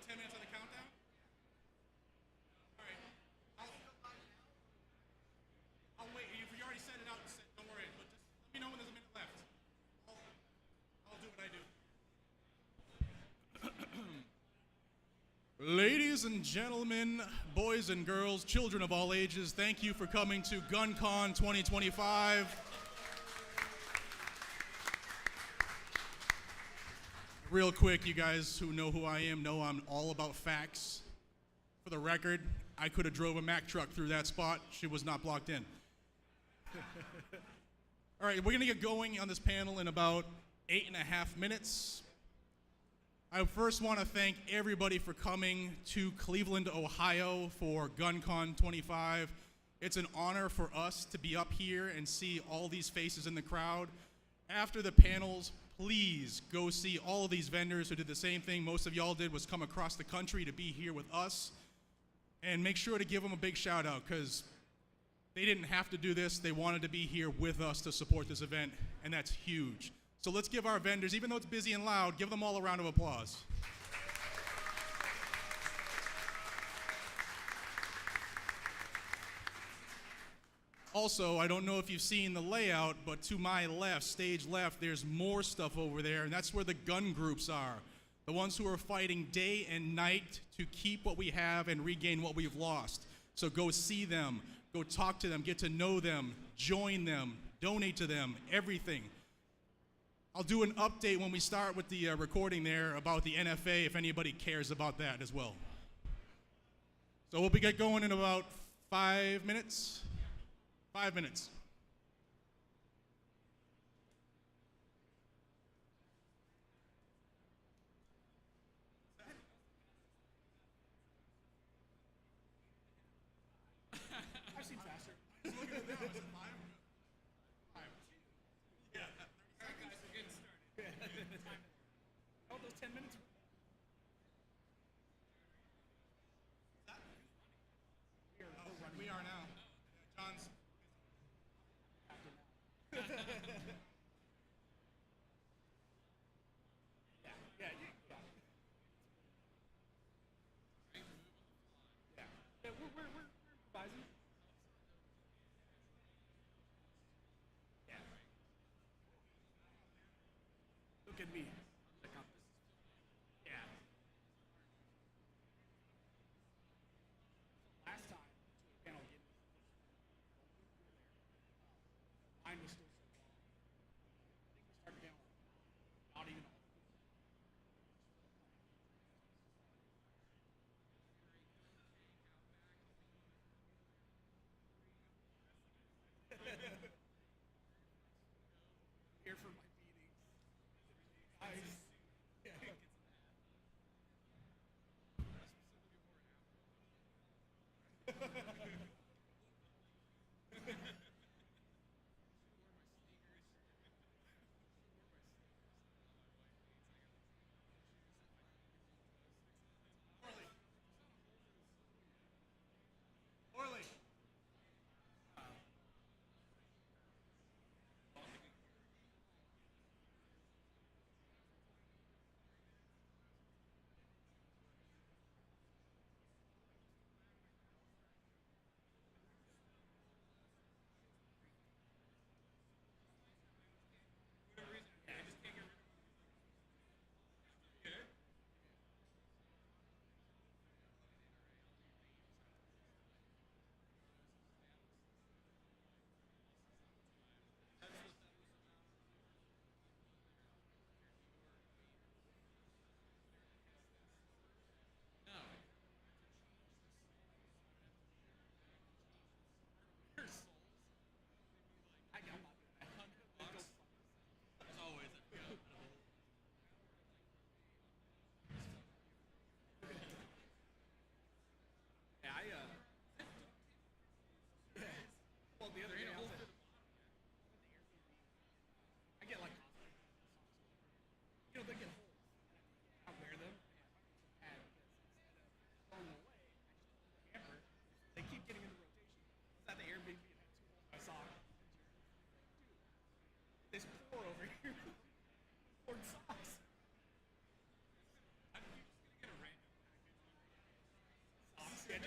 10 minutes on the countdown? All right. I'll wait. If you already set it out, don't worry. But just let me know when there's a minute left. I'll do what I do. Ladies and gentlemen, boys and girls, children of all ages, thank you for coming to GUNCON 2025. Real quick, you guys who know who I am know I'm all about facts. For the record, I could have drove a Mack truck through that spot. She was not blocked in. All right, we're going to get going on this panel in about 8.5 minutes. I first want to thank everybody for coming to Cleveland, Ohio for GUNCON 25. It's an honor for us to be up here and see all these faces in the crowd. After the panels, please go see all of these vendors who did the same thing most of y'all did, was come across the country to be here with us. And make sure to give them a big shout out, because they didn't have to do this. They wanted to be here with us to support this event, and that's huge. So let's give our vendors, even though it's busy and loud, give them all a round of applause. Also, I don't know if you've seen the layout, but to my left, stage left, there's more stuff over there, and that's where the gun groups are. The ones who are fighting day and night to keep what we have and regain what we've lost. So go see them, go talk to them, get to know them, join them, donate to them, everything. I'll do an update when we start with the recording there about the NFA if anybody cares about that as well. So we'll get going in about 5 minutes. 5 minutes. I've seen faster. I was looking at them. I said 5. 5. Yeah. All right, guys, we're getting started. Oh, those 10 minutes. We are now. John's. We're improvising. Yeah. Look at me. Yeah. Last time, to a panel, mine was still so long. I think we started down not even all. Here for my meetings.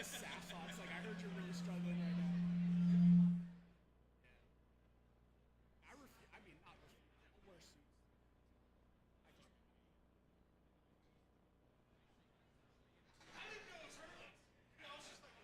just sass talks. Like, I heard you're really struggling right now. I mean, not refuse. I'll wear suits. I just. I didn't know it was her. You know, it's just like.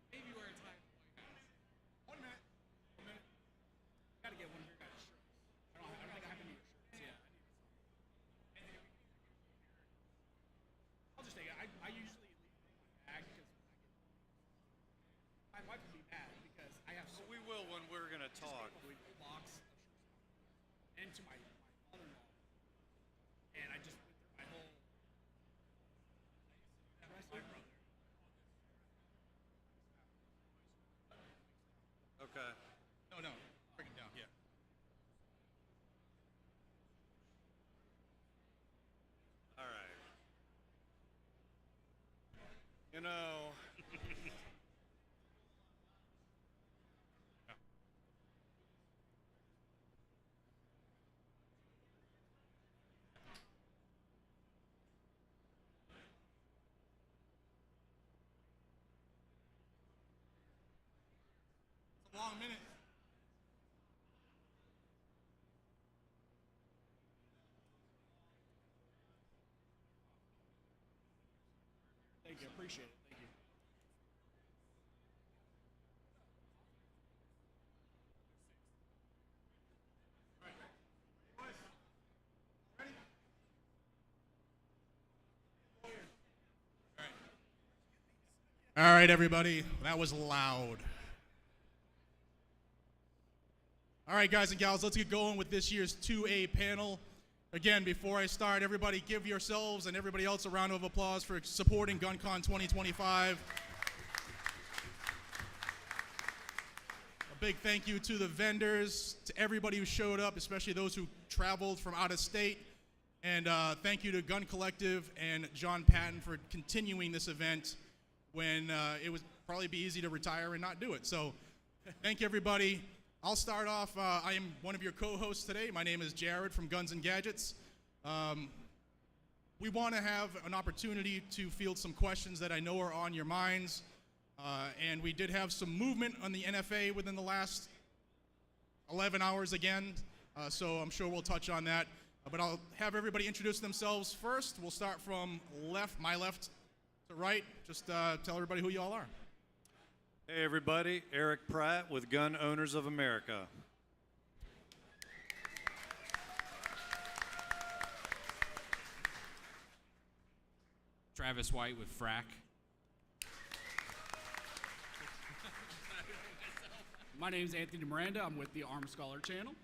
Maybe wear a tie at the White House. 1 minute. 1 minute. Gotta get one of your guys' shirts. I don't think I have any of your shirts. Yeah. I'll just take it. I usually leave it in my bag because my wife would be mad because I have so We will when we're gonna talk. a box of shirts and to my mother-in-law, and I just went through my whole. My brother. Okay. No, bring it down. Yeah. All right. You know. It's a long minute. Thank you. Appreciate it. Thank you. All right, everybody. That was loud. All right, guys and gals, let's get going with this year's 2A panel. Again, before I start, everybody give yourselves and everybody else a round of applause for supporting GUNCON 2025. A big thank you to the vendors, to everybody who showed up, especially those who traveled from out of state. And thank you to Gun Collective and John Patton for continuing this event when it would probably be easy to retire and not do it. So thank you, everybody. I'll start off. I am one of your co-hosts today. My name is Jared from Guns and Gadgets. We want to have an opportunity to field some questions that I know are on your minds. And we did have some movement on the NFA within the last 11 hours again. So I'm sure we'll touch on that. But I'll have everybody introduce themselves first. We'll start from my left to right. Just tell everybody who you all are. Hey everybody, Eric Pratt with Gun Owners of America. Travis White with Frack. My name is Anthony Miranda. I'm with the Armed Scholar channel.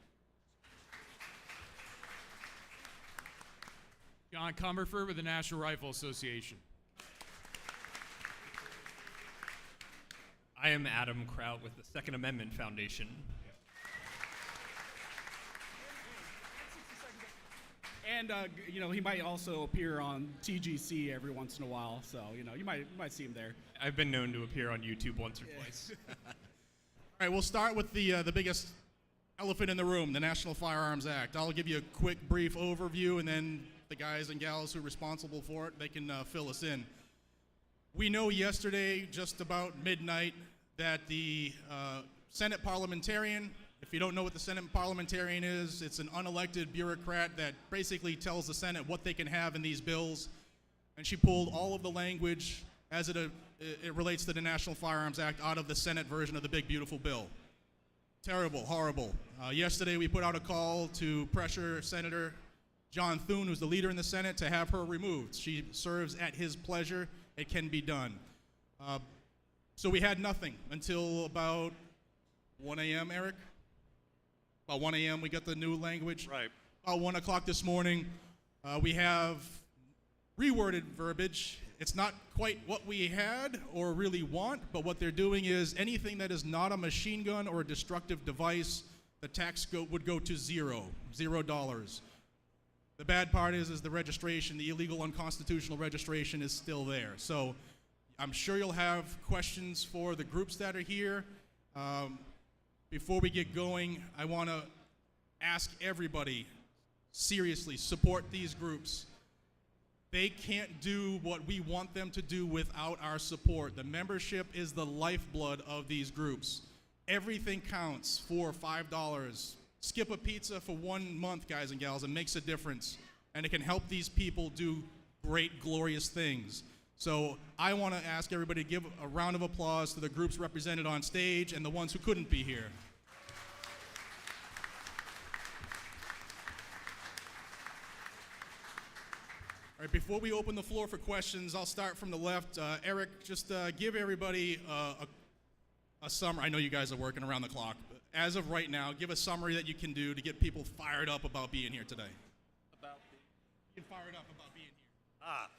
John Cumberford with the National Rifle Association. I am Adam Kraut with the Second Amendment Foundation. And he might also appear on TGC every once in a while, so you might see him there. I've been known to appear on YouTube once or twice. All right, we'll start with the biggest elephant in the room, the National Firearms Act. I'll give you a quick, brief overview, and then the guys and gals who are responsible for it, they can fill us in. We know yesterday, just about midnight, that the Senate parliamentarian, if you don't know what the Senate parliamentarian is, it's an unelected bureaucrat that basically tells the Senate what they can have in these bills. And she pulled all of the language as it relates to the National Firearms Act out of the Senate version of the big, beautiful bill. Terrible, horrible. Yesterday we put out a call to pressure Senator John Thune, who's the leader in the Senate, to have her removed. She serves at his pleasure. It can be done. So we had nothing until about 1 a.m., Eric? About 1 a.m. we got the new language. Right. About 1 o'clock this morning, we have reworded verbiage. It's not quite what we had or really want, but what they're doing is anything that is not a machine gun or a destructive device, the tax would go to $0. The bad part is the registration, the illegal unconstitutional registration is still there. So I'm sure you'll have questions for the groups that are here. Before we get going, I want to ask everybody, seriously, support these groups. They can't do what we want them to do without our support. The membership is the lifeblood of these groups. Everything counts. $4 or $5. Skip a pizza for 1 month, guys and gals. It makes a difference. And it can help these people do great, glorious things. So I want to ask everybody to give a round of applause to the groups represented on stage and the ones who couldn't be here. All right, before we open the floor for questions, I'll start from the left. Eric, just give everybody a summary. I know you guys are working around the clock. But as of right now, give a summary that you can do to get people fired up about being here today. Get fired up about being here.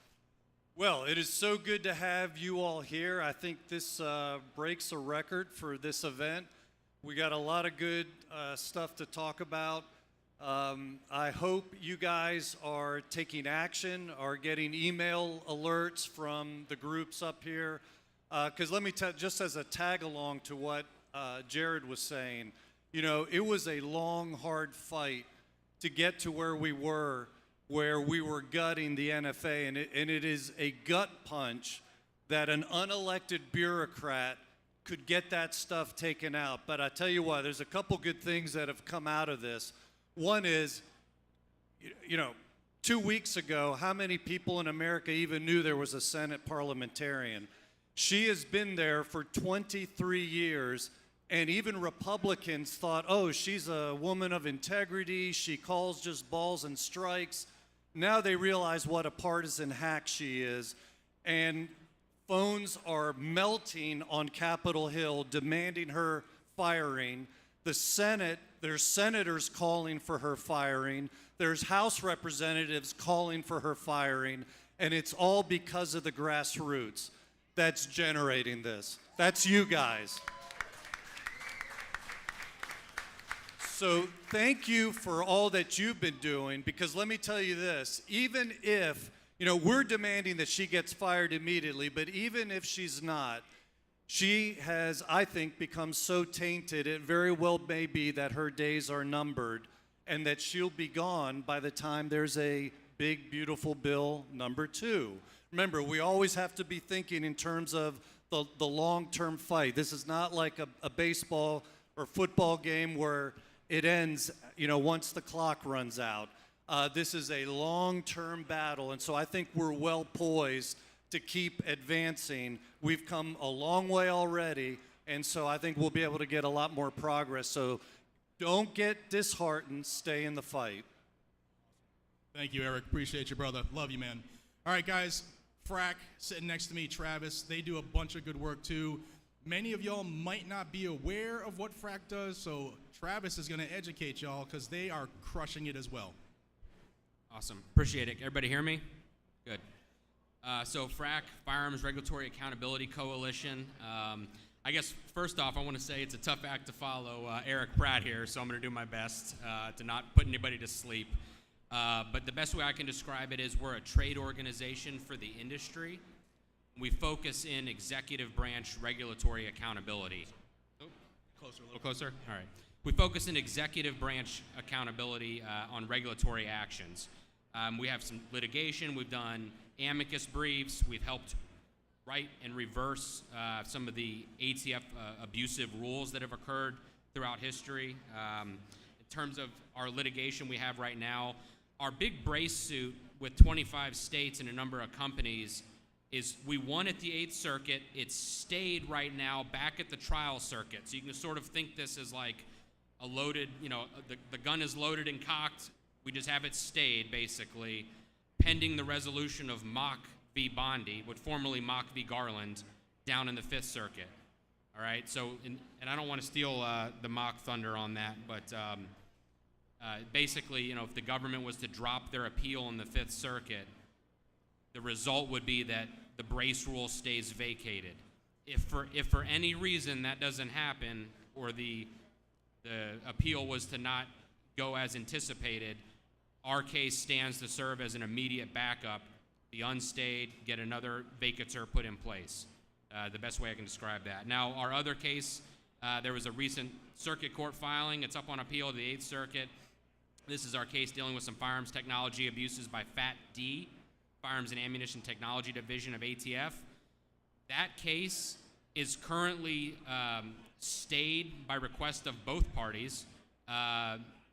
Well, it is so good to have you all here. I think this breaks a record for this event. We got a lot of good stuff to talk about. I hope you guys are taking action, are getting email alerts from the groups up here. Because let me tell you, just as a tag along to what Jared was saying, you know, it was a long, hard fight to get to where we were gutting the NFA, and it is a gut punch that an unelected bureaucrat could get that stuff taken out. But I tell you what, there's a couple good things that have come out of this. One is, you know, 2 weeks ago, how many people in America even knew there was a Senate parliamentarian? She has been there for 23 years, and even Republicans thought, oh, she's a woman of integrity, she calls just balls and strikes. Now they realize what a partisan hack she is, and phones are melting on Capitol Hill demanding her firing. The Senate, there's senators calling for her firing. There's House representatives calling for her firing. And it's all because of the grassroots that's generating this. That's you guys. So thank you for all that you've been doing, because let me tell you this, even if, you know, we're demanding that she gets fired immediately, but even if she's not, she has, I think, become so tainted, it very well may be that her days are numbered and that she'll be gone by the time there's a big, beautiful bill number 2. Remember, we always have to be thinking in terms of the long-term fight. This is not like a baseball or football game where it ends, you know, once the clock runs out. This is a long-term battle, and so I think we're well poised to keep advancing. We've come a long way already, and so I think we'll be able to get a lot more progress. So don't get disheartened, stay in the fight. Thank you, Eric. Appreciate you, brother. Love you, man. All right, guys. Frack, sitting next to me, Travis, they do a bunch of good work, too. Many of y'all might not be aware of what Frack does, so Travis is going to educate y'all because they are crushing it as well. Awesome. Appreciate it. Everybody hear me? Good. So Frack, Firearms Regulatory Accountability Coalition. I guess first off, I want to say it's a tough act to follow Eric Pratt here, so I'm going to do my best to not put anybody to sleep. But the best way I can describe it is we're a trade organization for the industry. We focus in executive branch regulatory accountability. Oh, closer, a little closer? All right. We focus in executive branch accountability on regulatory actions. We have some litigation. We've done amicus briefs. We've helped write and reverse some of the ATF abusive rules that have occurred throughout history. In terms of our litigation we have right now, our big brace suit with 25 states and a number of companies is we won at the 8th Circuit. It's stayed right now back at the trial circuit. So you can sort of think this as like a loaded, you know, the gun is loaded and cocked. We just have it stayed, basically, pending the resolution of Mock v. Bondi, what formerly Mock v. Garland, down in the 5th Circuit. All right, so, and I don't want to steal the Mock thunder on that, but basically, you know, if the government was to drop their appeal in the 5th Circuit, the result would be that the brace rule stays vacated. If for any reason that doesn't happen, or the appeal was to not go as anticipated, our case stands to serve as an immediate backup. The unstayed get another vacatur put in place. The best way I can describe that. Now, our other case, there was a recent circuit court filing. It's up on appeal to the 8th Circuit. This is our case dealing with some firearms technology abuses by FAT-D, Firearms and Ammunition Technology Division of ATF. That case is currently stayed by request of both parties,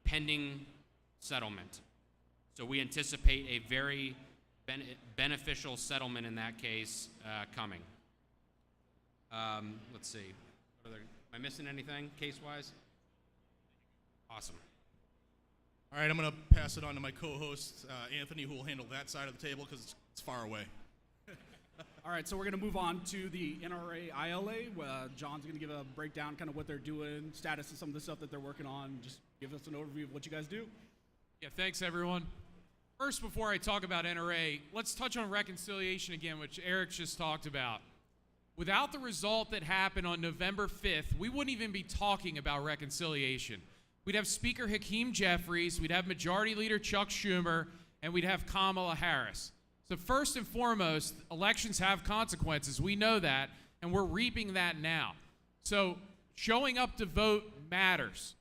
pending settlement. So we anticipate a very beneficial settlement in that case coming. Let's see. Am I missing anything case-wise? Awesome. All right, I'm going to pass it on to my co-host, Anthony, who will handle that side of the table because it's far away. All right, so we're going to move on to the NRA ILA. John's going to give a breakdown, kind of what they're doing, status of some of the stuff that they're working on. Just give us an overview of what you guys do. Yeah, thanks, everyone. First, before I talk about NRA, let's touch on reconciliation again, which Eric just talked about. Without the result that happened on November 5th, we wouldn't even be talking about reconciliation. We'd have Speaker Hakeem Jeffries, we'd have Majority Leader Chuck Schumer, and we'd have Kamala Harris. So first and foremost, elections have consequences. We know that, and we're reaping that now. So showing up to vote matters.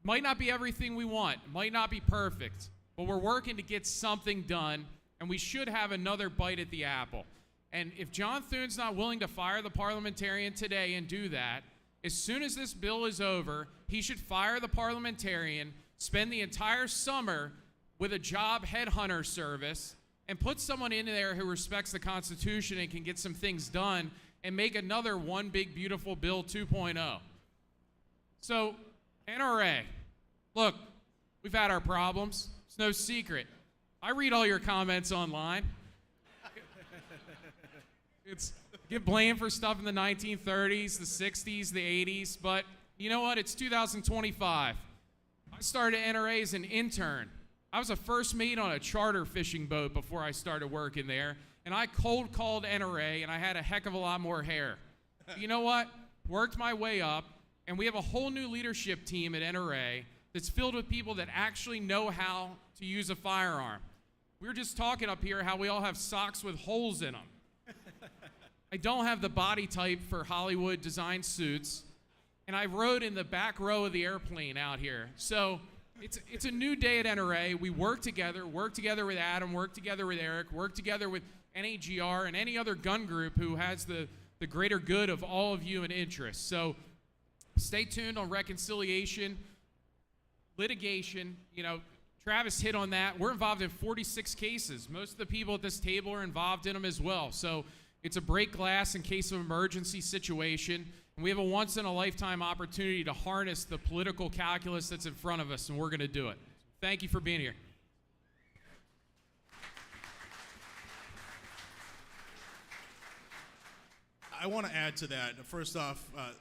Might not be everything we want, might not be perfect, but we're working to get something done, and we should have another bite at the apple. And if John Thune's not willing to fire the parliamentarian today and do that, as soon as this bill is over, he should fire the parliamentarian, spend the entire summer with a job headhunter service, and put someone in there who respects the Constitution and can get some things done and make another One Big Beautiful Bill 2.0. So, NRA, look, we've had our problems. It's no secret. I read all your comments online. It's get blamed for stuff in the 1930s, the 60s, the 80s, but you know what? It's 2025. I started NRA as an intern. I was a first mate on a charter fishing boat before I started working there, and I cold called NRA, and I had a heck of a lot more hair. But you know what? Worked my way up, and we have a whole new leadership team at NRA that's filled with people that actually know how to use a firearm. We were just talking up here how we all have socks with holes in them. I don't have the body type for Hollywood design suits, and I rode in the back row of the airplane out here. So it's a new day at NRA. We work together with Adam, work together with Eric, work together with NAGR and any other gun group who has the greater good of all of you in interest. So stay tuned on reconciliation, litigation. You know, Travis hit on that. We're involved in 46 cases. Most of the people at this table are involved in them as well. So it's a break glass in case of emergency situation. And we have a once-in-a-lifetime opportunity to harness the political calculus that's in front of us, and we're going to do it. Thank you for being here. I want to add to that. First off, it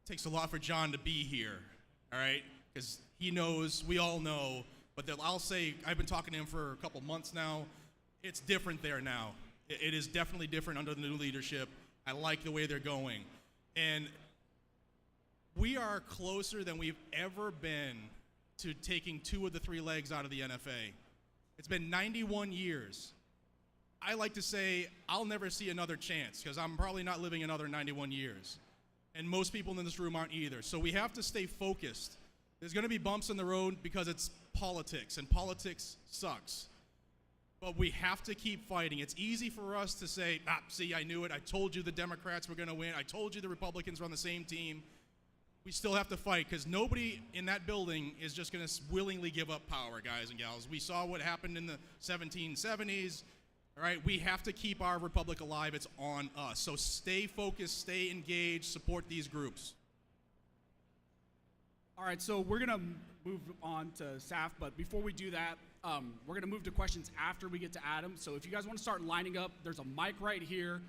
takes a lot for John to be here, all right? Because he knows, we all know, but I'll say, I've been talking to him for a couple months now. It's different there now. It is definitely different under the new leadership. I like the way they're going. And we are closer than we've ever been to taking 2 of the 3 legs out of the NFA. It's been 91 years. I like to say I'll never see another chance because I'm probably not living another 91 years. And most people in this room aren't either. So we have to stay focused. There's going to be bumps in the road because it's politics, and politics sucks. But we have to keep fighting. It's easy for us to say, see, I knew it. I told you the Democrats were going to win. I told you the Republicans were on the same team. We still have to fight because nobody in that building is just going to willingly give up power, guys and gals. We saw what happened in the 1770s. All right, we have to keep our republic alive. It's on us. So stay focused, stay engaged, support these groups. All right, so we're going to move on to SAF, but before we do that, we're going to move to questions after we get to Adam. So if you guys want to start lining up, there's a mic right here.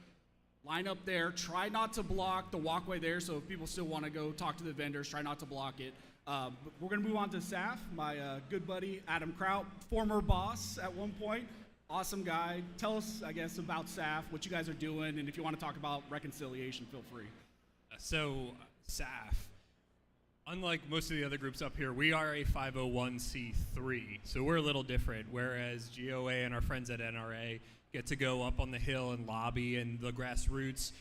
Line up there. Try not to block the walkway there, so if people still want to go talk to the vendors, try not to block it. But we're going to move on to SAF. My good buddy, Adam Kraut, former boss at one point. Awesome guy. Tell us, I guess, about SAF, what you guys are doing, and if you want to talk about reconciliation, feel free. So, SAF, unlike most of the other groups up here, we are a 501c3. So we're a little different, whereas GOA and our friends at NRA get to go up on the Hill and lobby and the grassroots.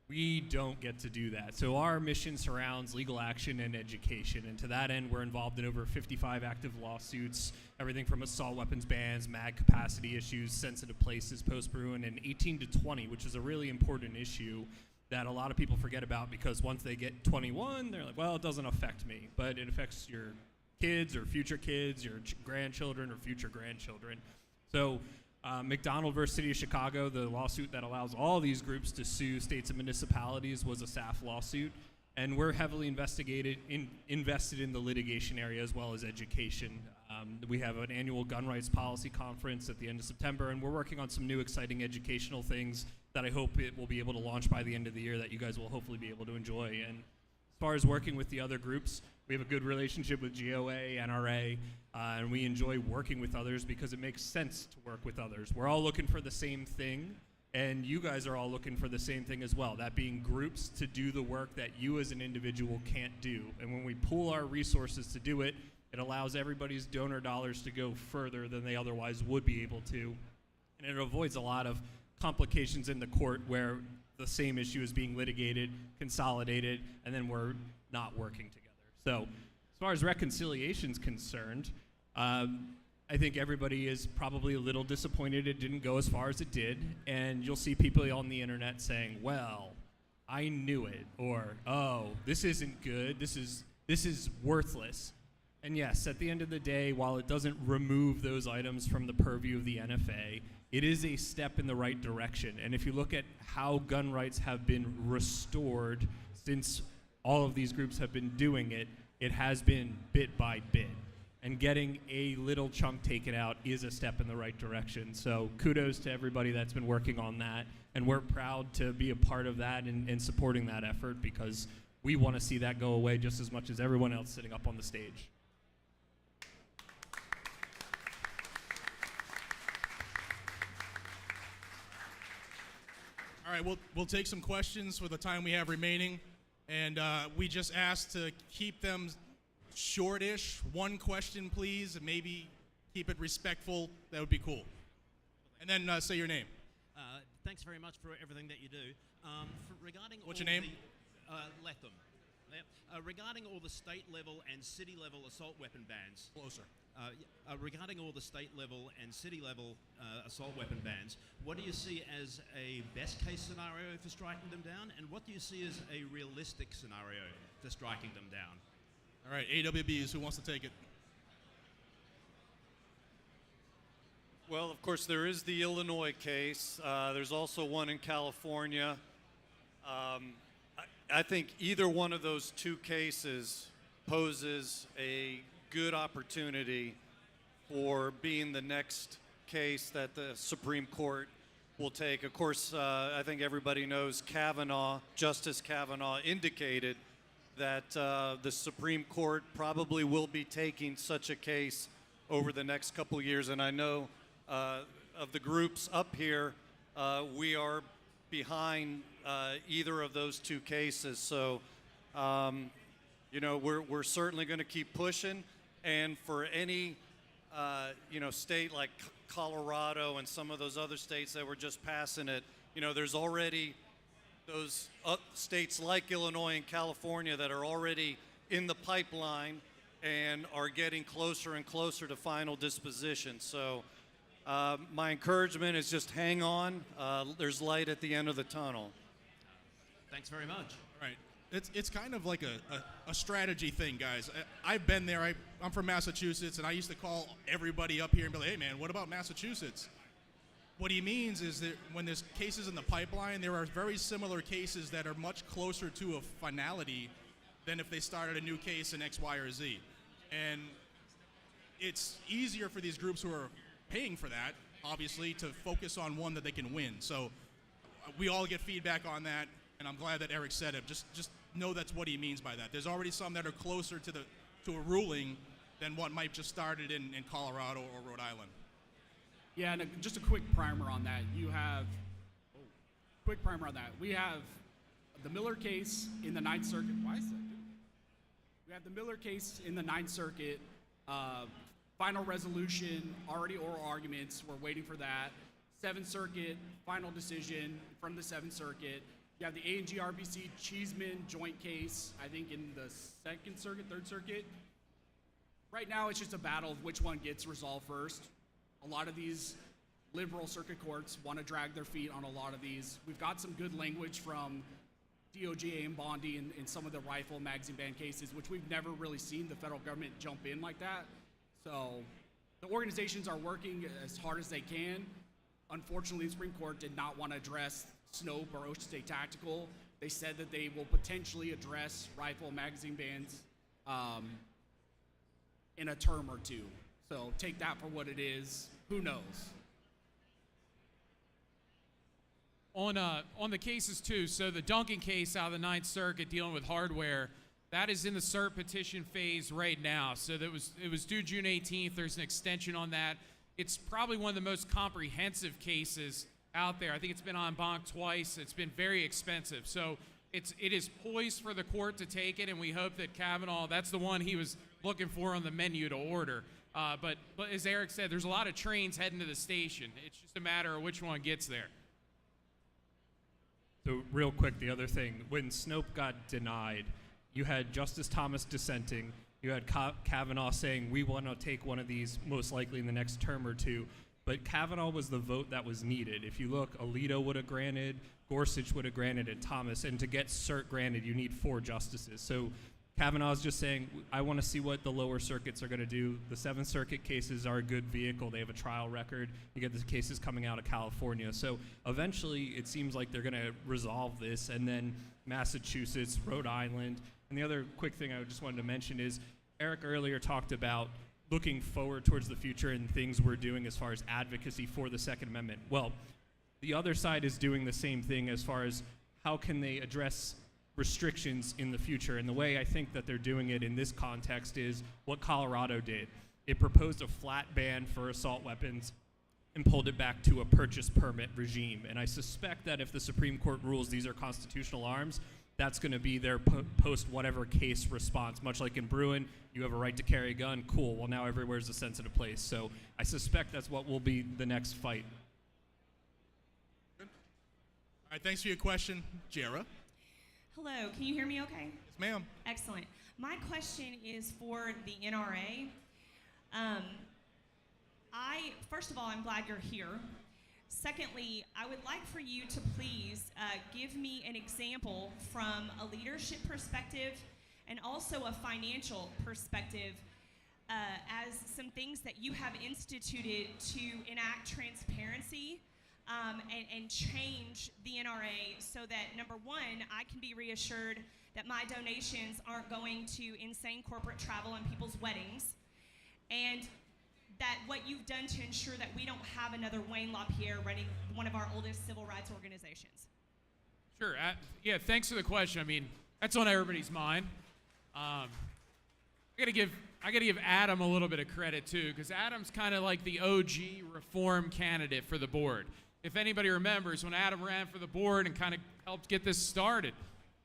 We don't get to do that. So our mission surrounds legal action and education. And to that end, we're involved in over 55 active lawsuits, everything from assault weapons bans, mag capacity issues, sensitive places, post-Bruin, and 18 to 20, which is a really important issue that a lot of people forget about because once they get 21, they're like, well, it doesn't affect me. But it affects your kids, your grandchildren, or future grandchildren. So McDonald versus City of Chicago, the lawsuit that allows all these groups to sue states and municipalities, was a SAF lawsuit. And we're heavily invested in the litigation area as well as education. We have an annual gun rights policy conference at the end of September, and we're working on some new exciting educational things that I hope it will be able to launch by the end of the year that you guys will hopefully be able to enjoy. And as far as working with the other groups, we have a good relationship with GOA, NRA, and we enjoy working with others because it makes sense to work with others. We're all looking for the same thing, and you guys are all looking for the same thing as well, that being groups to do the work that you as an individual can't do. And when we pool our resources to do it, it allows everybody's donor dollars to go further than they otherwise would be able to. And it avoids a lot of complications in the court where the same issue is being litigated, consolidated, and then we're not working together. So as far as reconciliation is concerned, I think everybody is probably a little disappointed it didn't go as far as it did, and you'll see people on the internet saying, well, I knew it, or, oh, this isn't good, this is worthless. And yes, at the end of the day, while it doesn't remove those items from the purview of the NFA, it is a step in the right direction. And if you look at how gun rights have been restored since all of these groups have been doing it, it has been bit by bit. And getting a little chunk taken out is a step in the right direction. So kudos to everybody that's been working on that. And we're proud to be a part of that and supporting that effort because we want to see that go away just as much as everyone else sitting up on the stage. All right, we'll take some questions for the time we have remaining. And we just asked to keep them shortish. One question, please, and maybe keep it respectful. That would be cool. And then say your name. Thanks very much for everything that you do. Regarding What's all your name? Latham. Regarding all the state level and city level assault weapon bans. Closer. Regarding all the state level and city level assault weapon bans, what do you see as a best case scenario for striking them down, and what do you see as a realistic scenario for striking them down? All right, AWBs, who wants to take it? Well, of course, there is the Illinois case. There's also one in California. I think either one of those two cases poses a good opportunity for being the next case that the Supreme Court will take. Of course, I think everybody knows Justice Kavanaugh indicated that the Supreme Court probably will be taking such a case over the next couple years. And I know of the groups up here, we are behind either of those two cases. So, we're certainly going to keep pushing. And for any, state like Colorado and some of those other states that were just passing it, there's already those states like Illinois and California that are already in the pipeline and are getting closer and closer to final disposition. So my encouragement is just hang on. There's light at the end of the tunnel. Thanks very much. All right. It's kind of like a strategy thing, guys. I've been there. I'm from Massachusetts, and I used to call everybody up here and be like, hey, man, what about Massachusetts? What he means is that when there's cases in the pipeline, there are very similar cases that are much closer to a finality than if they started a new case in X, Y, or Z. And it's easier for these groups who are paying for that, obviously, to focus on one that they can win. So we all get feedback on that, and I'm glad that Eric said it. Just know that's what he means by that. There's already some that are closer to a ruling than what might just started in Colorado or Rhode Island. Yeah, and just a quick primer on that. Quick primer on that. We have the Miller case in the Ninth Circuit. Why is that? We have the Miller case in the Ninth Circuit. Final resolution, already oral arguments. We're waiting for that. Seventh Circuit, final decision from the Seventh Circuit. You have the A&G RBC Cheeseman joint case, I think in the Second Circuit, Third Circuit. Right now, it's just a battle of which one gets resolved first. A lot of these liberal circuit courts want to drag their feet on a lot of these. We've got some good language from DOJ and Bondi in some of the rifle and magazine ban cases, which we've never really seen the federal government jump in like that. So the organizations are working as hard as they can. Unfortunately, the Supreme Court did not want to address Snope or Ocean State Tactical. They said that they will potentially address rifle and magazine bans in a term or two. So take that for what it is. Who knows? On the cases too, so the Duncan case out of the Ninth Circuit dealing with hardware, that is in the cert petition phase right now. So it was due June 18th. There's an extension on that. It's probably one of the most comprehensive cases out there. I think it's been en banc twice. It's been very expensive. So it is poised for the court to take it, and we hope that Kavanaugh, that's the one he was looking for on the menu to order. But as Eric said, there's a lot of trains heading to the station. It's just a matter of which one gets there. So real quick, the other thing, when Snope got denied, you had Justice Thomas dissenting, you had Kavanaugh saying, we want to take one of these most likely in the next term or two, but Kavanaugh was the vote that was needed. If you look, Alito would have granted, Gorsuch would have granted, and Thomas, and to get cert granted, you need 4 justices. So Kavanaugh's just saying, I want to see what the lower circuits are going to do. The Seventh Circuit cases are a good vehicle. They have a trial record. You get the cases coming out of California. So eventually, it seems like they're going to resolve this, and then Massachusetts, Rhode Island. And the other quick thing I just wanted to mention is Eric earlier talked about looking forward towards the future and things we're doing as far as advocacy for the Second Amendment. Well, the other side is doing the same thing as far as how can they address restrictions in the future. And the way I think that they're doing it in this context is what Colorado did. It proposed a flat ban for assault weapons and pulled it back to a purchase permit regime. And I suspect that if the Supreme Court rules these are constitutional arms, that's going to be their post whatever case response. Much like in Bruin, you have a right to carry a gun. Cool. Well, now everywhere's a sensitive place. So I suspect that's what will be the next fight. Good. All right, thanks for your question, Jara. Hello, can you hear me okay? Yes, ma'am. Excellent. My question is for the NRA. First of all, I'm glad you're here. Secondly, I would like for you to please give me an example from a leadership perspective and also a financial perspective as some things that you have instituted to enact transparency and change the NRA so that, number one, I can be reassured that my donations aren't going to insane corporate travel and people's weddings, and that what you've done to ensure that we don't have another Wayne LaPierre running one of our oldest civil rights organizations. Sure. Yeah, thanks for the question. I mean, that's on everybody's mind. I gotta give Adam a little bit of credit too, because Adam's kind of like the OG reform candidate for the board. If anybody remembers when Adam ran for the board and kind of helped get this started.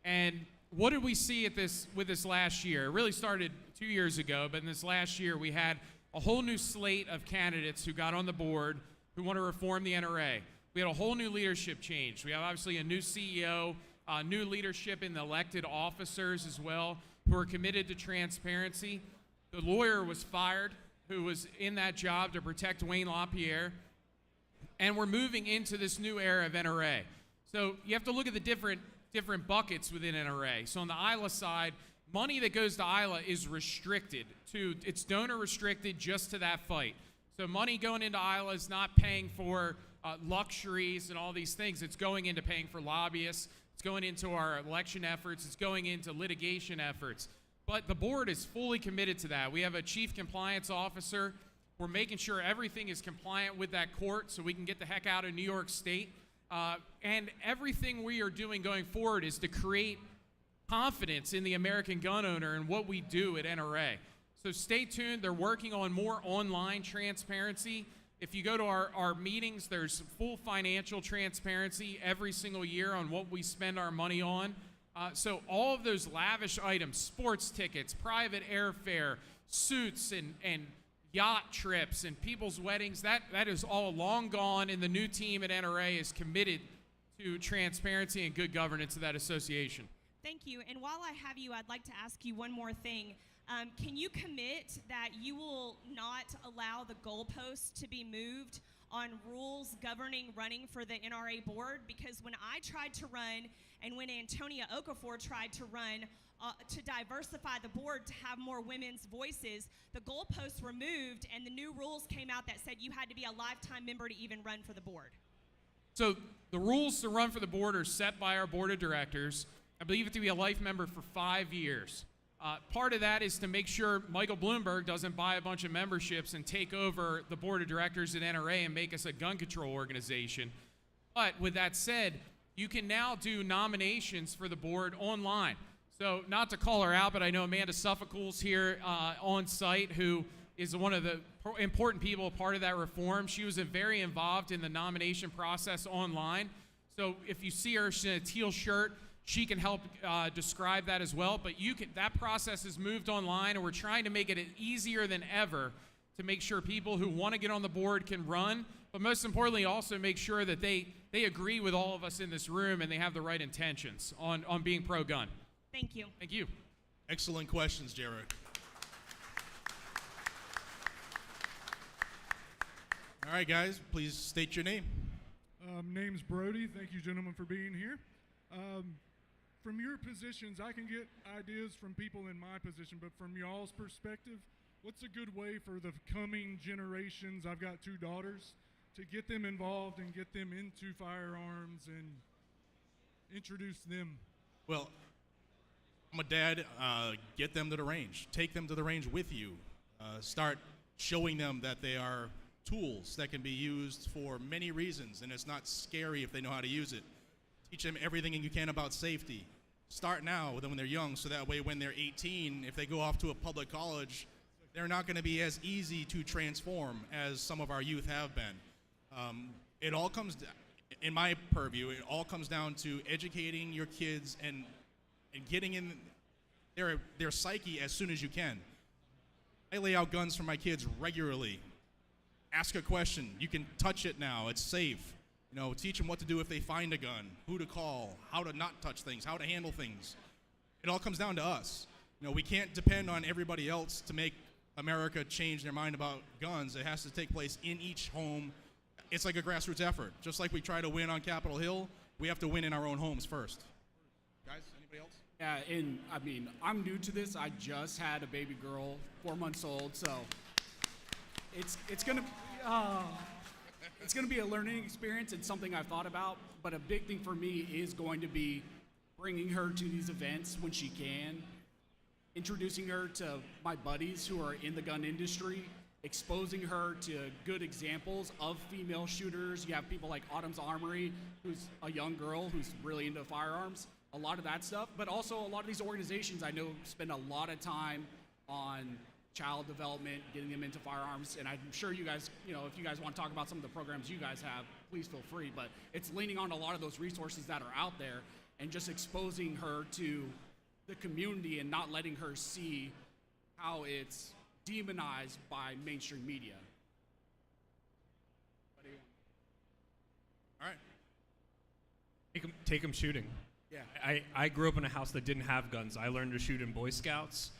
And what did we see with this last year? It really started 2 years ago, but in this last year we had a whole new slate of candidates who got on the board who want to reform the NRA. We had a whole new leadership change. We have obviously a new CEO, new leadership in the elected officers as well, who are committed to transparency. The lawyer was fired who was in that job to protect Wayne LaPierre. And we're moving into this new era of NRA. So you have to look at the different buckets within NRA. So on the ILA side, money that goes to ILA is restricted it's donor restricted just to that fight. So money going into ILA is not paying for luxuries and all these things. It's going into paying for lobbyists. It's going into our election efforts. It's going into litigation efforts. But the board is fully committed to that. We have a chief compliance officer. We're making sure everything is compliant with that court so we can get the heck out of New York State. And everything we are doing going forward is to create confidence in the American gun owner and what we do at NRA. So stay tuned. They're working on more online transparency. If you go to our meetings, there's full financial transparency every single year on what we spend our money on. So all of those lavish items, sports tickets, private airfare, suits, and yacht trips, and people's weddings, that is all long gone, and the new team at NRA is committed to transparency and good governance of that association. Thank you. And while I have you, I'd like to ask you one more thing. Can you commit that you will not allow the goalposts to be moved on rules governing running for the NRA board? Because when I tried to run and when Antonia Okafor tried to run to diversify the board to have more women's voices, the goalposts were moved and the new rules came out that said you had to be a lifetime member to even run for the board. So the rules to run for the board are set by our board of directors. I believe it to be a life member for 5 years. Part of that is to make sure Michael Bloomberg doesn't buy a bunch of memberships and take over the board of directors at NRA and make us a gun control organization. But with that said, you can now do nominations for the board online. So not to call her out, but I know Amanda Suffolk's here on site, who is one of the important people, part of that reform. She was very involved in the nomination process online. So if you see her, she's in a teal shirt, she can help describe that as well. But that process is moved online, and we're trying to make it easier than ever to make sure people who want to get on the board can run, but most importantly also make sure that they agree with all of us in this room and they have the right intentions on being pro-gun. Thank you. Thank you. Excellent questions, Jared. All right, guys, please state your name. Name's Brody. Thank you, gentlemen, for being here. From your positions, I can get ideas from people in my position, but from y'all's perspective, what's a good way for the coming generations? I've got 2 daughters, to get them involved and get them into firearms and introduce them. Well, I'm a dad. Get them to the range. Take them to the range with you. Start showing them that they are tools that can be used for many reasons, and it's not scary if they know how to use it. Teach them everything you can about safety. Start now with them when they're young, so that way when they're 18, if they go off to a public college, they're not going to be as easy to transform as some of our youth have been. It all comes, in my purview, it all comes down to educating your kids and getting in their psyche as soon as you can. I lay out guns for my kids regularly. Ask a question. You can touch it now. It's safe. You know, teach them what to do if they find a gun, who to call, how to not touch things, how to handle things. It all comes down to us. You know, we can't depend on everybody else to make America change their mind about guns. It has to take place in each home. It's like a grassroots effort. Just like we try to win on Capitol Hill, we have to win in our own homes first. Guys, anybody else? Yeah, and I mean, I'm new to this. I just had a baby girl, 4 months old, so it's gonna be a learning experience and something I've thought about. But a big thing for me is going to be bringing her to these events when she can, introducing her to my buddies who are in the gun industry, exposing her to good examples of female shooters. You have people like Autumn's Armory, who's a young girl who's really into firearms, a lot of that stuff. But also a lot of these organizations I know spend a lot of time on child development, getting them into firearms. And I'm sure you guys, you know, if you guys want to talk about some of the programs you guys have, please feel free. But it's leaning on a lot of those resources that are out there and just exposing her to the community and not letting her see how it's demonized by mainstream media. All right. Take them shooting. Yeah. I grew up in a house that didn't have guns. I learned to shoot in Boy Scouts.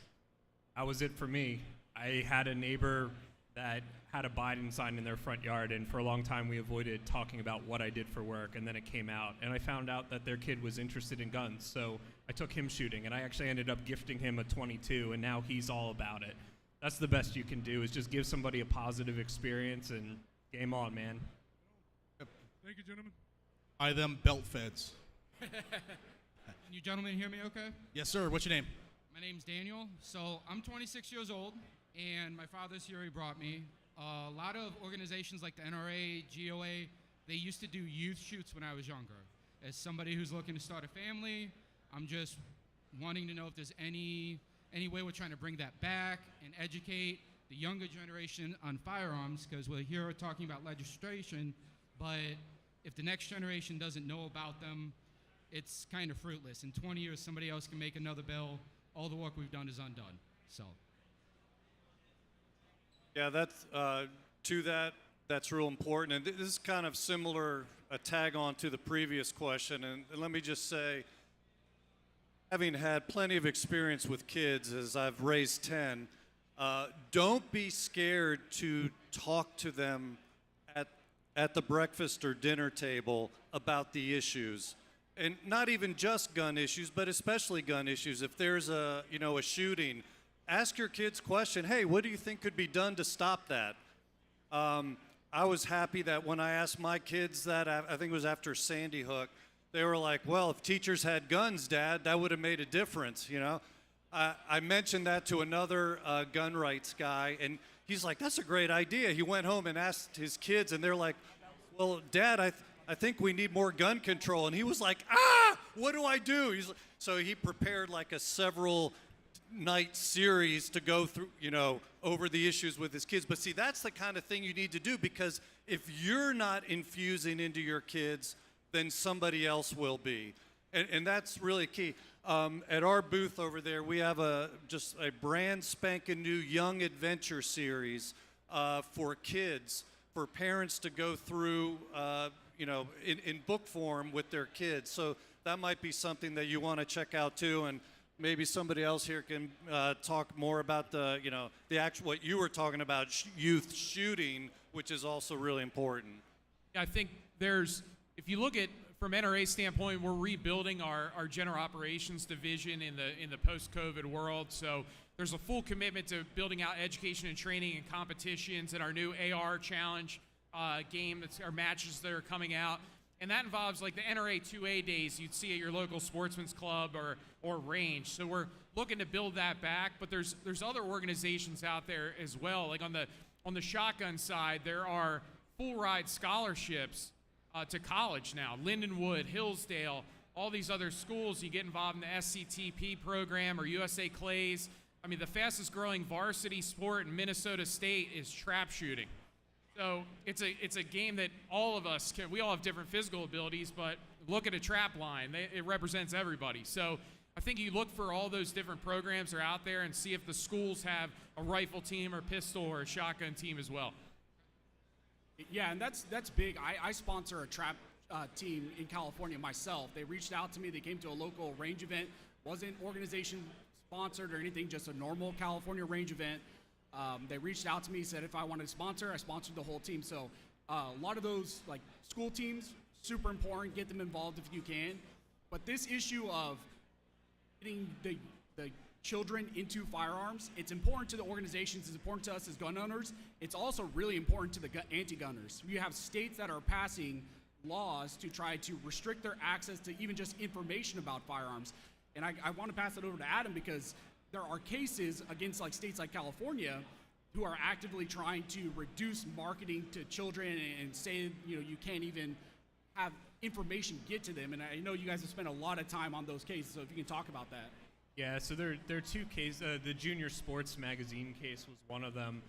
That was it for me. I had a neighbor that had a Biden sign in their front yard, and for a long time we avoided talking about what I did for work, and then it came out, and I found out that their kid was interested in guns, so I took him shooting, and I actually ended up gifting him a .22, and now he's all about it. That's the best you can do, is just give somebody a positive experience, and game on, man. Thank you, gentlemen. Buy them belt feds. Can you gentlemen hear me okay? Yes, sir. What's your name? My name's Daniel. So I'm 26 years old, and my father's here. He brought me. A lot of organizations like the NRA, GOA, they used to do youth shoots when I was younger. As somebody who's looking to start a family, I'm just wanting to know if there's any way we're trying to bring that back and educate the younger generation on firearms, because we're here talking about legislation, but if the next generation doesn't know about them, it's kind of fruitless. In 20 years, somebody else can make another bill. All the work we've done is undone. So. Yeah, that's that's real important. And this is kind of similar, a tag on to the previous question. And let me just say, having had plenty of experience with kids as I've raised 10, don't be scared to talk to them at the breakfast or dinner table about the issues. And not even just gun issues, but especially gun issues. If there's a shooting, ask your kids question, hey, what do you think could be done to stop that? I was happy that when I asked my kids that, I think it was after Sandy Hook, they were like, well, if teachers had guns, Dad, that would have made a difference, you know? I mentioned that to another gun rights guy, and he's like, that's a great idea. He went home and asked his kids, and they're like, well, Dad, I think we need more gun control. And he was like, what do I do? So he prepared like a several night series to go through, over the issues with his kids. But see, that's the kind of thing you need to do, because if you're not infusing into your kids, then somebody else will be. And that's really key. At our booth over there, we have just a brand spanking new Young Adventure series for kids, for parents to go through, in book form with their kids. So that might be something that you want to check out too. And maybe somebody else here can talk more about the actual, what you were talking about, youth shooting, which is also really important. I think if you look at, from NRA standpoint, we're rebuilding our general operations division in the post-COVID world. So there's a full commitment to building out education and training and competitions and our new AR challenge game, our matches that are coming out. And that involves like the NRA 2A days you'd see at your local sportsman's club or range. So we're looking to build that back, but there's other organizations out there as well. Like on the shotgun side, there are full ride scholarships to college now. Lindenwood, Hillsdale, all these other schools, you get involved in the SCTP program or USA Clays. I mean, the fastest growing varsity sport in Minnesota State is trap shooting. So it's a game that all of us we all have different physical abilities, but look at a trap line. It represents everybody. So I think you look for all those different programs that are out there and see if the schools have a rifle team or pistol or a shotgun team as well. Yeah, and that's big. I sponsor a trap team in California myself. They reached out to me. They came to a local range event. Wasn't organization sponsored or anything, just a normal California range event. They reached out to me, said if I wanted to sponsor, I sponsored the whole team. So a lot of those like school teams, super important. Get them involved if you can. But this issue of getting the children into firearms, it's important to the organizations, it's important to us as gun owners. It's also really important to the anti-gunners. You have states that are passing laws to try to restrict their access to even just information about firearms. And I want to pass it over to Adam, because there are cases against like states like California who are actively trying to reduce marketing to children and say, you can't even have information get to them. And I know you guys have spent a lot of time on those cases, so if you can talk about that. Yeah, so there are two cases. The Junior Sports Magazine case was one of them,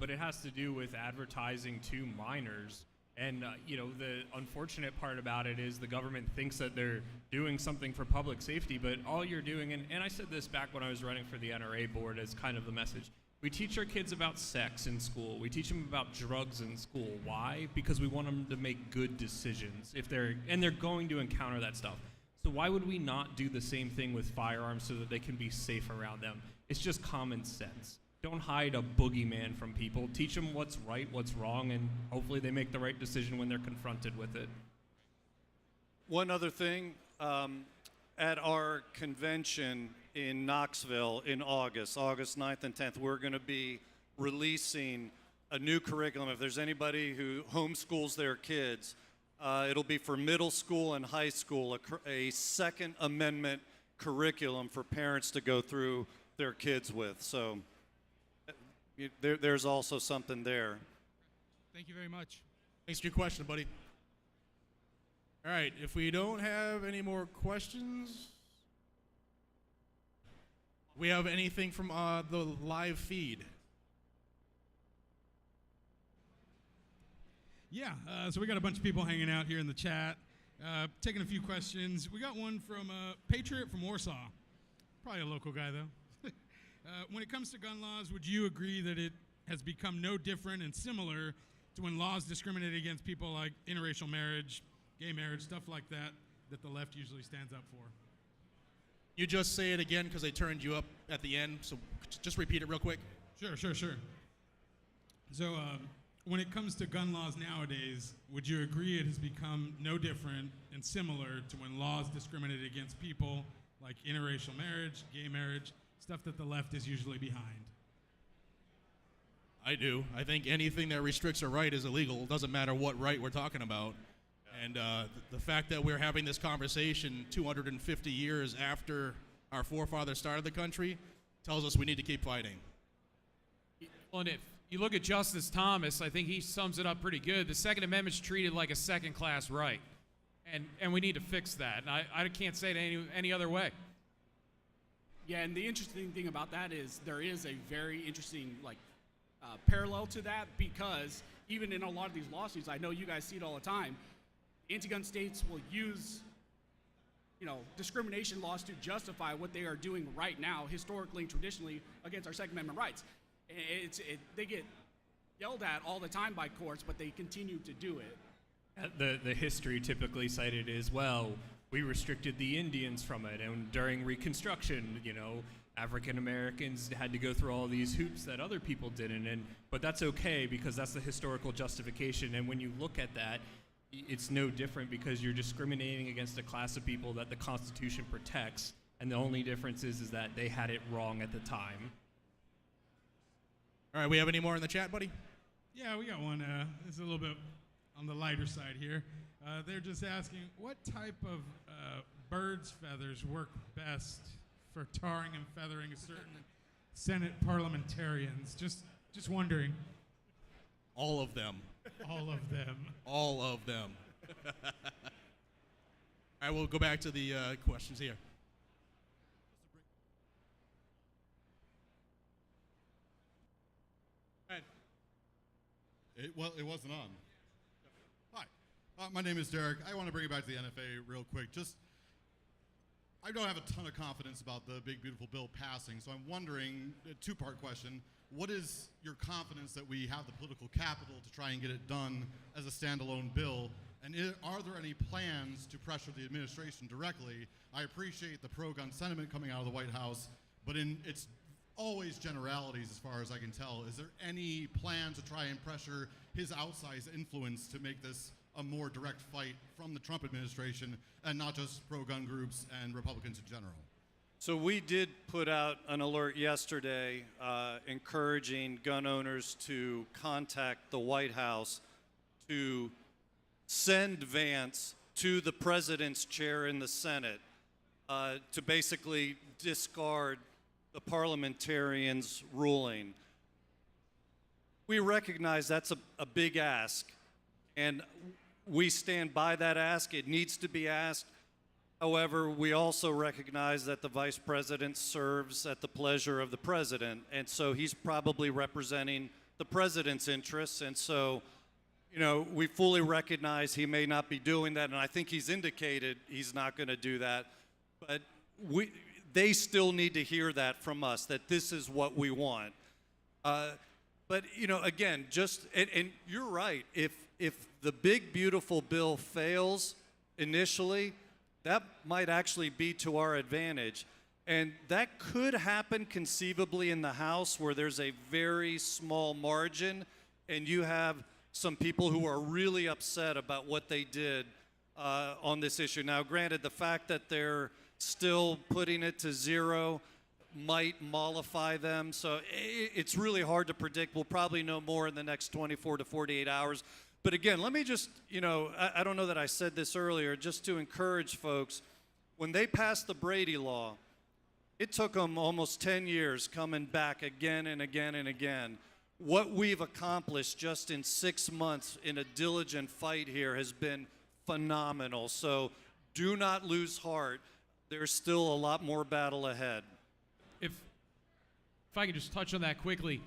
but it has to do with advertising to minors. And, the unfortunate part about it is the government thinks that they're doing something for public safety, but all you're doing, and I said this back when I was running for the NRA board as kind of the message, we teach our kids about sex in school. We teach them about drugs in school. Why? Because we want them to make good decisions they're going to encounter that stuff. So why would we not do the same thing with firearms so that they can be safe around them? It's just common sense. Don't hide a boogeyman from people. Teach them what's right, what's wrong, and hopefully they make the right decision when they're confronted with it. One other thing, at our convention in Knoxville in August 9th and 10th, we're going to be releasing a new curriculum. If there's anybody who homeschools their kids, it'll be for middle school and high school, a Second Amendment curriculum for parents to go through their kids with. So there's also something there. Thank you very much. Thanks for your question, buddy. All right, if we don't have any more questions, we have anything from the live feed? Yeah, so we got a bunch of people hanging out here in the chat, taking a few questions. We got one from Patriot from Warsaw, probably a local guy though. When it comes to gun laws, would you agree that it has become no different and similar to when laws discriminate against people like interracial marriage, gay marriage, stuff like that, that the left usually stands up for? You just say it again because they turned you up at the end, so just repeat it real quick. Sure. So when it comes to gun laws nowadays, would you agree it has become no different and similar to when laws discriminated against people like interracial marriage, gay marriage, stuff that the left is usually behind? I do. I think anything that restricts a right is illegal. It doesn't matter what right we're talking about. And the fact that we're having this conversation 250 years after our forefathers started the country tells us we need to keep fighting. Well, and if you look at Justice Thomas, I think he sums it up pretty good. The Second Amendment's treated like a second-class right, and we need to fix that. And I can't say it any other way. Yeah, and the interesting thing about that is there is a very interesting parallel to that, because even in a lot of these lawsuits, I know you guys see it all the time, anti-gun states will use discrimination laws to justify what they are doing right now, historically and traditionally, against our Second Amendment rights. They get yelled at all the time by courts, but they continue to do it. The history typically cited is, well, we restricted the Indians from it, and during Reconstruction, African Americans had to go through all these hoops that other people didn't, but that's okay because that's the historical justification. And when you look at that, it's no different because you're discriminating against a class of people that the Constitution protects, and the only difference is that they had it wrong at the time. All right, we have any more in the chat, buddy? Yeah, we got one. It's a little bit on the lighter side here. They're just asking, what type of bird's feathers work best for tarring and feathering a certain Senate parliamentarians? Just wondering. All of them. All of them. All of them. All right, we'll go back to the questions here. It wasn't on. Hi, my name is Derek. I want to bring it back to the NFA real quick. I don't have a ton of confidence about the big, beautiful bill passing, so I'm wondering, a two-part question. What is your confidence that we have the political capital to try and get it done as a standalone bill? And are there any plans to pressure the administration directly? I appreciate the pro-gun sentiment coming out of the White House, but it's always generalities as far as I can tell. Is there any plan to try and pressure his outsized influence to make this a more direct fight from the Trump administration and not just pro-gun groups and Republicans in general? So we did put out an alert yesterday encouraging gun owners to contact the White House to send Vance to the president's chair in the Senate to basically discard the parliamentarians' ruling. We recognize that's a big ask, and we stand by that ask. It needs to be asked. However, we also recognize that the vice president serves at the pleasure of the president, and so he's probably representing the president's interests, and so we fully recognize he may not be doing that, and I think he's indicated he's not going to do that, but they still need to hear that from us, that this is what we want. But, again, and you're right, if the big, beautiful bill fails initially, that might actually be to our advantage. And that could happen conceivably in the House where there's a very small margin and you have some people who are really upset about what they did on this issue. Now, granted, the fact that they're still putting it to zero might mollify them, so it's really hard to predict. We'll probably know more in the next 24 to 48 hours. But again, let me just, I don't know that I said this earlier, just to encourage folks, when they passed the Brady Law, it took them almost 10 years coming back again and again and again. What we've accomplished just in 6 months in a diligent fight here has been phenomenal. So do not lose heart. There's still a lot more battle ahead. If I can just touch on that quickly,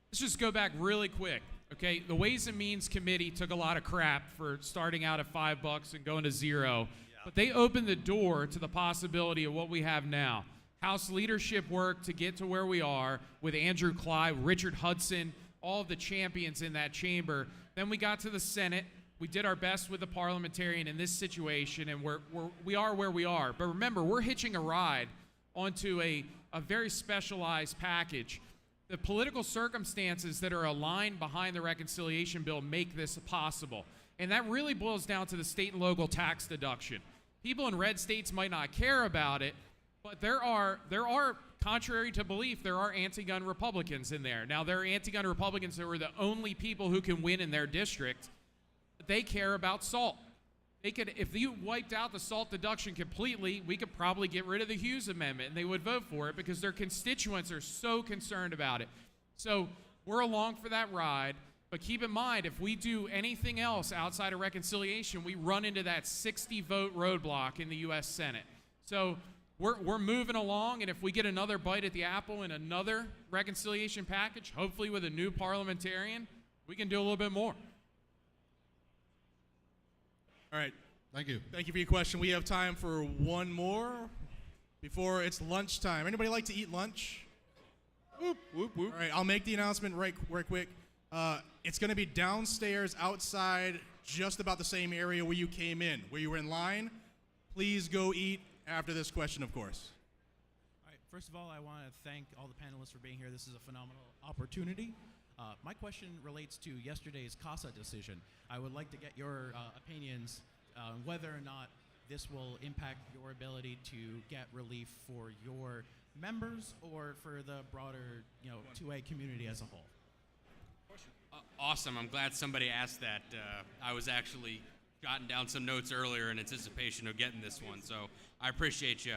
let's just go back really quick. Okay, the Ways and Means Committee took a lot of crap for starting out at $5 and going to 0, but they opened the door to the possibility of what we have now. House leadership work to get to where we are with Andrew Clive, Richard Hudson, all of the champions in that chamber. Then we got to the Senate. We did our best with the parliamentarian in this situation, and we are where we are. But remember, we're hitching a ride onto a very specialized package. The political circumstances that are aligned behind the reconciliation bill make this possible. And that really boils down to the state and local tax deduction. People in red states might not care about it, but there are, contrary to belief, there are anti-gun Republicans in there. Now, there are anti-gun Republicans that were the only people who can win in their district, but they care about SALT. They could, if you wiped out the SALT deduction completely, we could probably get rid of the Hughes Amendment, and they would vote for it because their constituents are so concerned about it. So we're along for that ride, but keep in mind, if we do anything else outside of reconciliation, we run into that 60-vote roadblock in the U.S. Senate. So we're moving along, and if we get another bite at the apple in another reconciliation package, hopefully with a new parliamentarian, we can do a little bit more. All right. Thank you. Thank you for your question. We have time for one more before it's lunchtime. Anybody like to eat lunch? Whoop, whoop, whoop. All right, I'll make the announcement right quick. It's going to be downstairs outside, just about the same area where you came in, where you were in line. Please go eat after this question, of course. All right, first of all, I want to thank all the panelists for being here. This is a phenomenal opportunity. My question relates to yesterday's CASA decision. I would like to get your opinions on whether or not this will impact your ability to get relief for your members or for the broader, 2A community as a whole. Awesome. I'm glad somebody asked that. I was actually jotting down some notes earlier in anticipation of getting this one, so I appreciate you.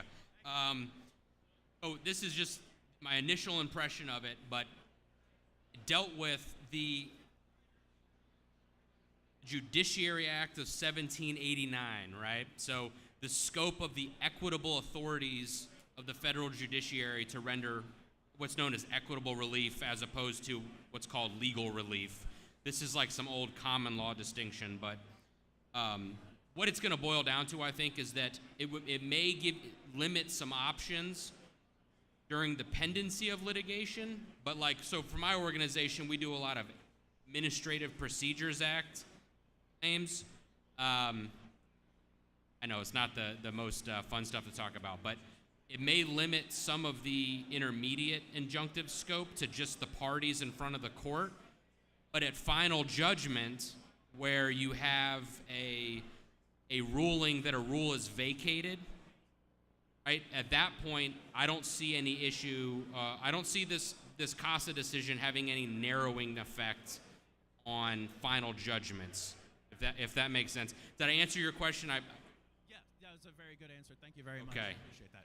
This is just my initial impression of it, but it dealt with the Judiciary Act of 1789, right? So the scope of the equitable authorities of the federal judiciary to render what's known as equitable relief as opposed to what's called legal relief. This is like some old common law distinction, but what it's going to boil down to, I think, is that it may limit some options during the pendency of litigation, but so for my organization, we do a lot of Administrative Procedures Act claims. I know it's not the most fun stuff to talk about, but it may limit some of the intermediate injunctive scope to just the parties in front of the court. But at final judgment, where you have a ruling that a rule is vacated, right? At that point, I don't see any issue. I don't see this CASA decision having any narrowing effect on final judgments. If that makes sense. Did I answer your question? Yeah, that's a very good answer. Thank you very much. I appreciate that.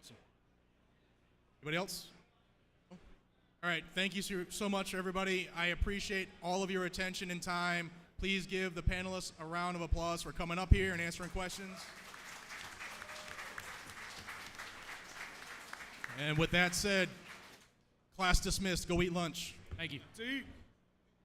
Awesome. Anybody else? All right, thank you so much, everybody. I appreciate all of your attention and time. Please give the panelists a round of applause for coming up here and answering questions. And with that said, class dismissed. Go eat lunch. Thank you. See you.